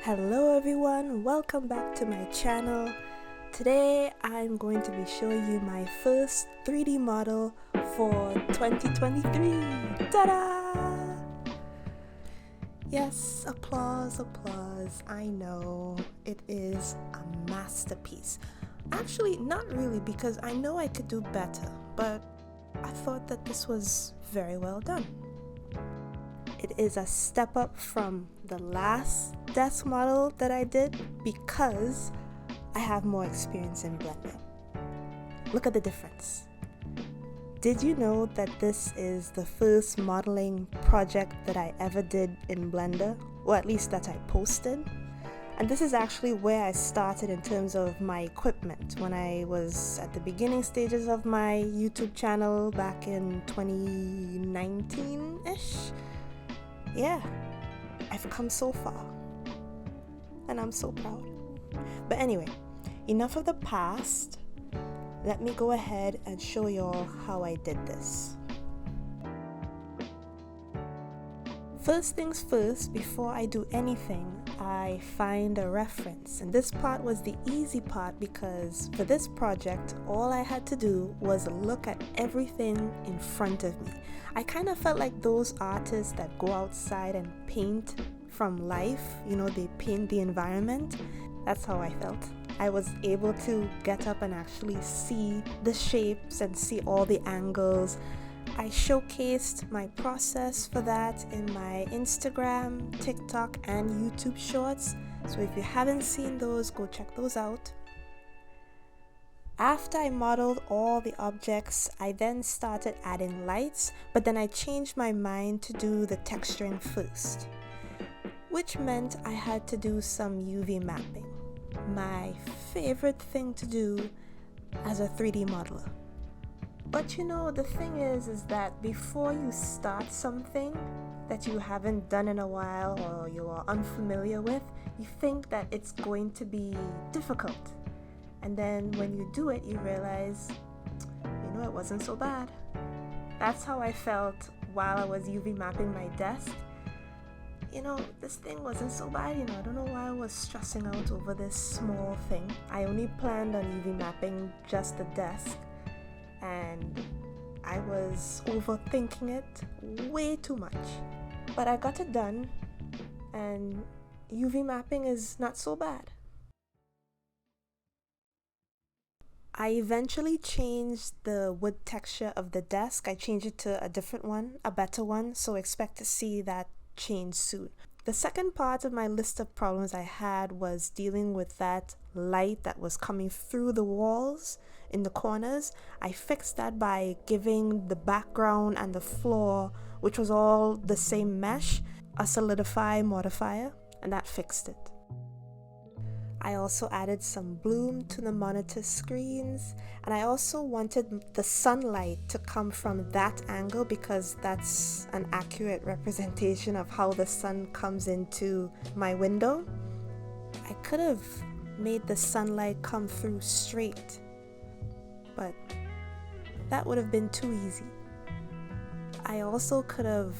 Hello everyone, welcome back to my channel. Today I'm going to be showing you my first 3D model for 2023. Ta-da! Yes, applause, applause. I know it is a masterpiece. Actually, not really, because I know I could do better, but I thought that this was very well done. It is a step up from the last desk model that I did because I have more experience in Blender. Look at the difference. Did you know that this is the first modeling project that I ever did in Blender? Or at least that I posted. And this is actually where I started in terms of my equipment when I was at the beginning stages of my YouTube channel back in 2019-ish. Yeah, I've come so far and I'm so proud. But anyway, enough of the past. Let me go ahead and show y'all how I did this. First things first, before I do anything, I find a reference. And this part was the easy part because for this project, all I had to do was look at everything in front of me. I kind of felt like those artists that go outside and paint from life, they paint the environment. That's how I felt. I was able to get up and actually see the shapes and see all the angles. I showcased my process for that in my Instagram, TikTok, and YouTube shorts. So if you haven't seen those, go check those out. After I modeled all the objects, I then started adding lights, but then I changed my mind to do the texturing first, which meant I had to do some UV mapping. My favorite thing to do as a 3D modeler. But the thing is that before you start something that you haven't done in a while or you are unfamiliar with, you think that it's going to be difficult. And then when you do it, you realize, it wasn't so bad. That's how I felt while I was UV mapping my desk. This thing wasn't so bad, I don't know why I was stressing out over this small thing. I only planned on UV mapping just the desk. And I was overthinking it way too much. But I got it done, and UV mapping is not so bad. I eventually changed the wood texture of the desk. I changed it to a different one, a better one, so expect to see that change soon. The second part of my list of problems I had was dealing with that light that was coming through the walls in the corners. I fixed that by giving the background and the floor, which was all the same mesh, a solidify modifier, and that fixed it. I also added some bloom to the monitor screens, and I also wanted the sunlight to come from that angle because that's an accurate representation of how the sun comes into my window. I could have made the sunlight come through straight, but that would have been too easy. I also could have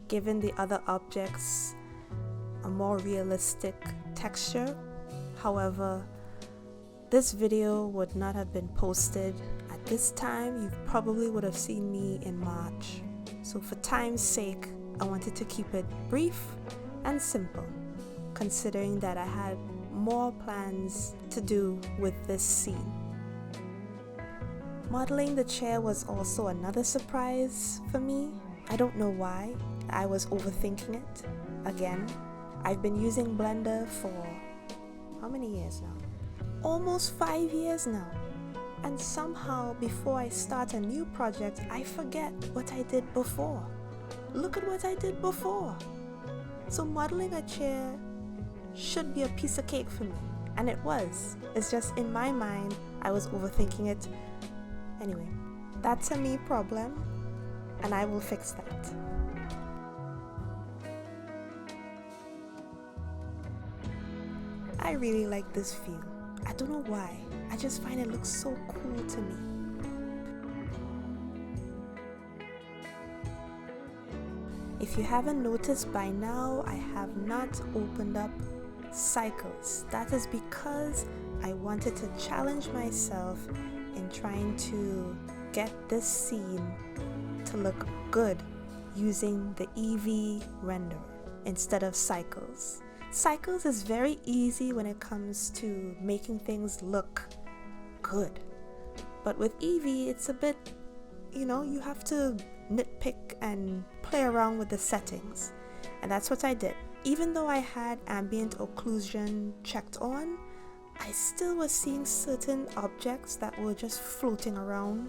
given the other objects a more realistic texture. However, this video would not have been posted at this time. You probably would have seen me in March. So for time's sake, I wanted to keep it brief and simple, considering that I had more plans to do with this scene. Modeling the chair was also another surprise for me. I don't know why. I was overthinking it. Again, I've been using Blender for how many years now? Almost 5 years now. And somehow before I start a new project, I forget what I did before. Look at what I did before. So modeling a chair should be a piece of cake for me. And it was. It's just in my mind, I was overthinking it. Anyway, that's a me problem, and I will fix that. I really like this view. I don't know why. I just find it looks so cool to me. If you haven't noticed by now, I have not opened up cycles. That is because I wanted to challenge myself in trying to get this scene to look good using the Eevee renderer instead of Cycles. Cycles is very easy when it comes to making things look good. But with Eevee, it's a bit, you have to nitpick and play around with the settings. And that's what I did. Even though I had ambient occlusion checked on, I still was seeing certain objects that were just floating around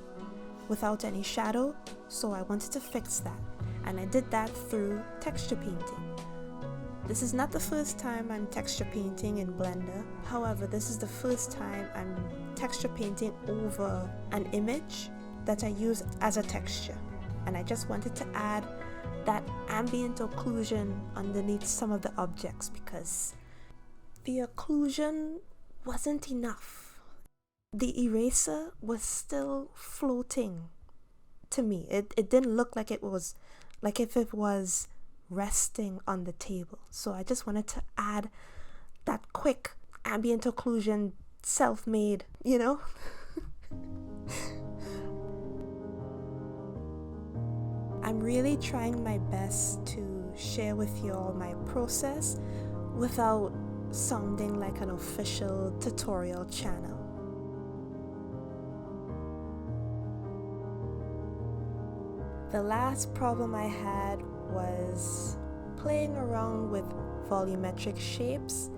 without any shadow, so I wanted to fix that. And I did that through texture painting. This is not the first time I'm texture painting in Blender. However, this is the first time I'm texture painting over an image that I use as a texture. And I just wanted to add that ambient occlusion underneath some of the objects because the occlusion wasn't enough. The eraser was still floating to me. It didn't look like it was, like if it was resting on the table. So I just wanted to add that quick ambient occlusion, self-made, I'm really trying my best to share with you all my process without sounding like an official tutorial channel. The last problem I had was playing around with volumetric shapes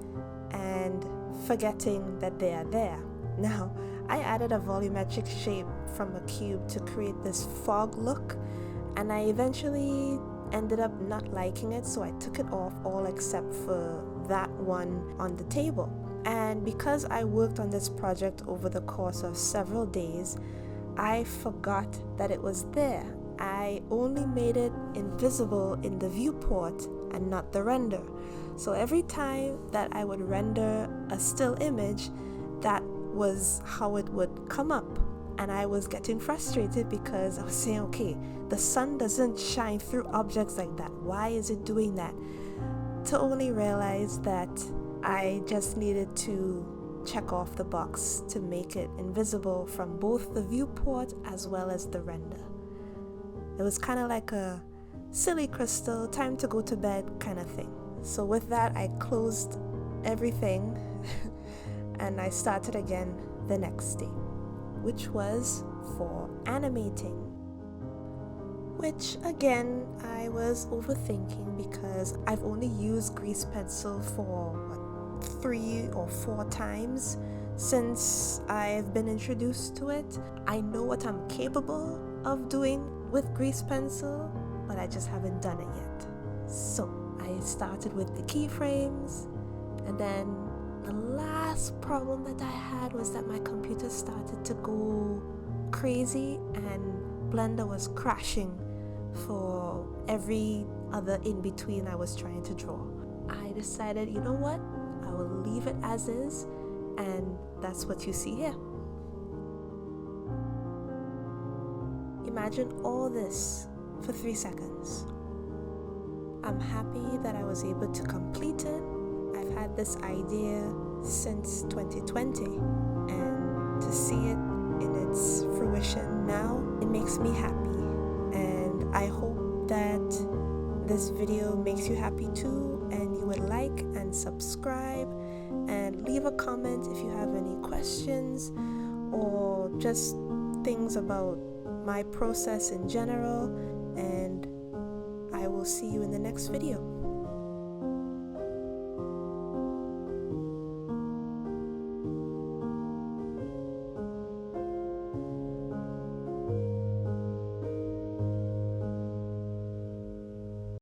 and forgetting that they are there. Now, I added a volumetric shape from a cube to create this fog look, and I eventually ended up not liking it, so I took it off all except for that one on the table. And because I worked on this project over the course of several days, I forgot that it was there. I only made it invisible in the viewport and not the render. So every time that I would render a still image, that was how it would come up. And I was getting frustrated because I was saying, okay, the sun doesn't shine through objects like that. Why is it doing that? To only realize that I just needed to check off the box to make it invisible from both the viewport as well as the render. It was kind of like a silly crystal, time to go to bed kind of thing. So with that, I closed everything and I started again the next day, which was for animating. Which again, I was overthinking because I've only used Grease Pencil for 3 or 4 times since I've been introduced to it. I know what I'm capable of doing with Grease Pencil, but I just haven't done it yet. So I started with the keyframes, and then the last problem that I had was that my computer started to go crazy and Blender was crashing for every other in-between I was trying to draw. I decided, you know what? I will leave it as is, and that's what you see here. Imagine all this for 3 seconds. I'm happy that I was able to complete it. I've had this idea since 2020, and to see it in its fruition now, it makes me happy. And I hope that this video makes you happy too, and you would like and subscribe and leave a comment if you have any questions or just things about my process in general, and I will see you in the next video.